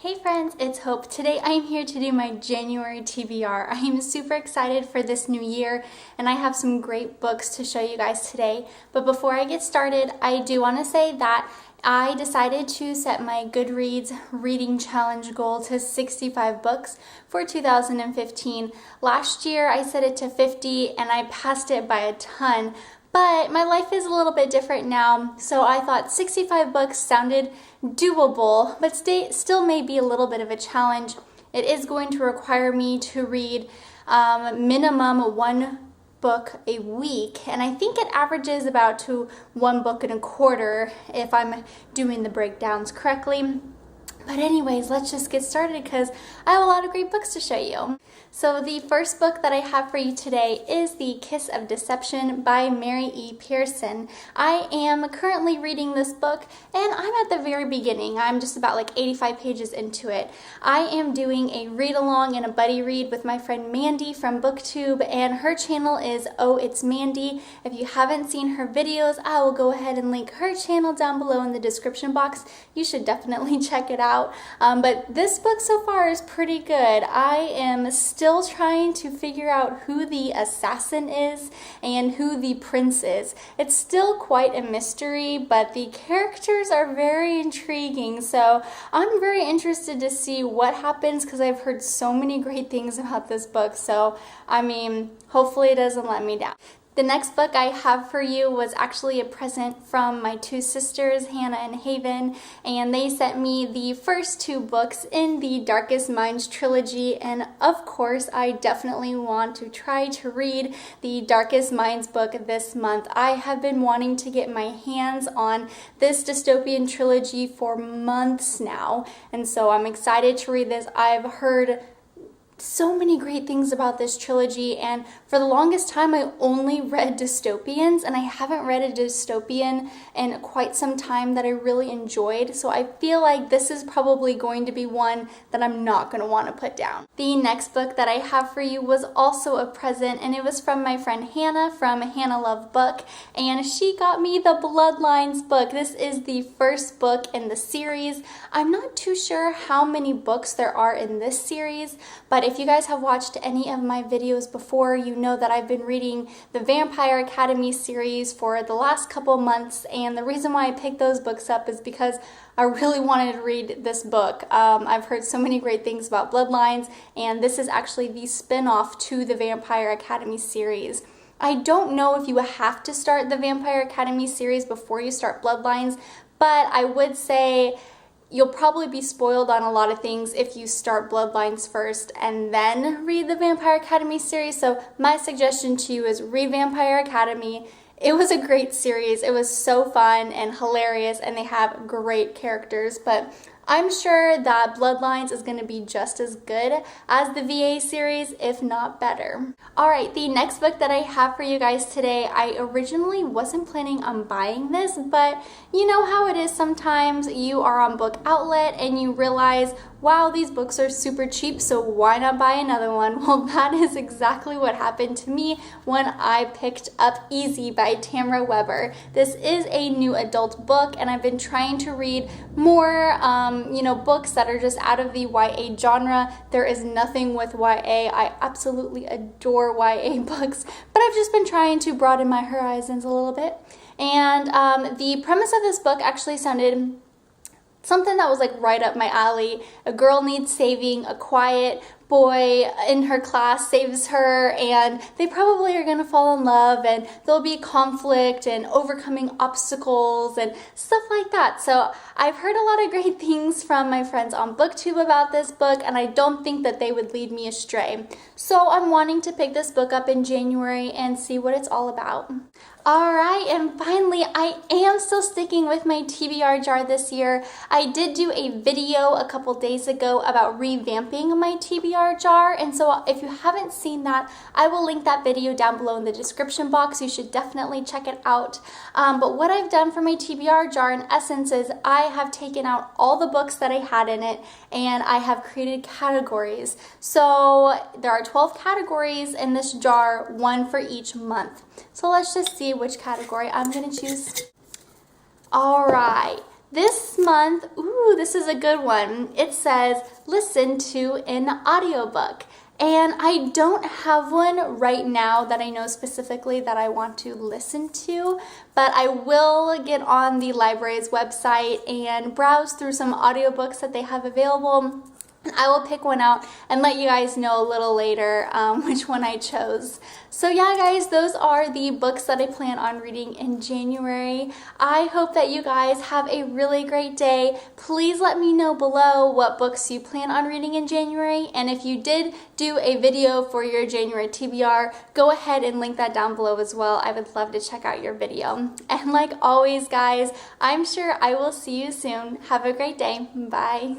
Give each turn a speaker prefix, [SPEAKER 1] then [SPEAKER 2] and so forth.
[SPEAKER 1] Hey friends, it's Hope. Today I am here to do my January TBR. I am super excited for this new year and I have some great books to show you guys today. But before I get started, I do want to say that I decided to set my Goodreads reading challenge goal to 65 books for 2015. Last year I set it to 50 and I passed it by a ton. But my life is a little bit different now, so I thought 65 books sounded doable, but still may be a little bit of a challenge. It is going to require me to read minimum one book a week, and I think it averages about to one book and a quarter if I'm doing the breakdowns correctly. But anyways, let's just get started because I have a lot of great books to show you. So the first book that I have for you today is The Kiss of Deception by Mary E. Pearson. I am currently reading this book and I'm at the very beginning. I'm just about like 85 pages into it. I am doing a read along and a buddy read with my friend Mandy from BookTube, and her channel is Oh It's Mandy. If you haven't seen her videos, I will go ahead and link her channel down below in the description box. You should definitely check it out. But this book so far is pretty good. I am still trying to figure out who the assassin is and who the prince is. It's still quite a mystery, but the characters are very intriguing. So I'm very interested to see what happens because I've heard so many great things about this book. So, I mean, hopefully it doesn't let me down. The next book I have for you was actually a present from my two sisters, Hannah and Haven, and they sent me the first two books in the Darkest Minds trilogy, and of course I definitely want to try to read the Darkest Minds book this month. I have been wanting to get my hands on this dystopian trilogy for months now, and so I'm excited to read this. I've heard so many great things about this trilogy, and for the longest time I only read dystopians, and I haven't read a dystopian in quite some time that I really enjoyed, so I feel like this is probably going to be one that I'm not going to want to put down. The next book that I have for you was also a present, and it was from my friend Hannah from Hannah Love Book, and she got me the Bloodlines book. This is the first book in the series. I'm not too sure how many books there are in this series, but if you guys have watched any of my videos before, you know that I've been reading the Vampire Academy series for the last couple months, and the reason why I picked those books up is because I really wanted to read this book. I've heard so many great things about Bloodlines, and this is actually the spin-off to the Vampire Academy series. I don't know if you have to start the Vampire Academy series before you start Bloodlines, but I would say you'll probably be spoiled on a lot of things if you start Bloodlines first and then read the Vampire Academy series. So my suggestion to you is read Vampire Academy. It was a great series. It was so fun and hilarious, and they have great characters, but I'm sure that Bloodlines is going to be just as good as the VA series, if not better. Alright, the next book that I have for you guys today, I originally wasn't planning on buying this, but you know how it is sometimes. You are on Book Outlet and you realize, wow, these books are super cheap, so why not buy another one? Well, that is exactly what happened to me when I picked up Easy by Tamra Weber. This is a new adult book, and I've been trying to read more books that are just out of the YA genre. There is nothing with YA. I absolutely adore YA books, but I've just been trying to broaden my horizons a little bit. And the premise of this book actually sounded something that was like right up my alley. A girl needs saving, a quiet boy in her class saves her, and they probably are going to fall in love, and there'll be conflict and overcoming obstacles and stuff like that. So I've heard a lot of great things from my friends on BookTube about this book, and I don't think that they would lead me astray. So I'm wanting to pick this book up in January and see what it's all about. Alright, and finally, I am still sticking with my TBR jar this year. I did do a video a couple days ago about revamping my TBR jar, and so if you haven't seen that, I will link that video down below in the description box. You should definitely check it out. But what I've done for my TBR jar in essence is I have taken out all the books that I had in it, and I have created categories. So there are 12 categories in this jar, one for each month. So let's just see which category I'm going to choose. Alright, This month, ooh, this is a good one. It says, listen to an audiobook. And I don't have one right now that I know specifically that I want to listen to, but I will get on the library's website and browse through some audiobooks that they have available. I will pick one out and let you guys know a little later which one I chose. So yeah, guys, those are the books that I plan on reading in January. I hope that you guys have a really great day. Please let me know below what books you plan on reading in January. And if you did do a video for your January TBR, go ahead and link that down below as well. I would love to check out your video. And like always, guys, I'm sure I will see you soon. Have a great day. Bye.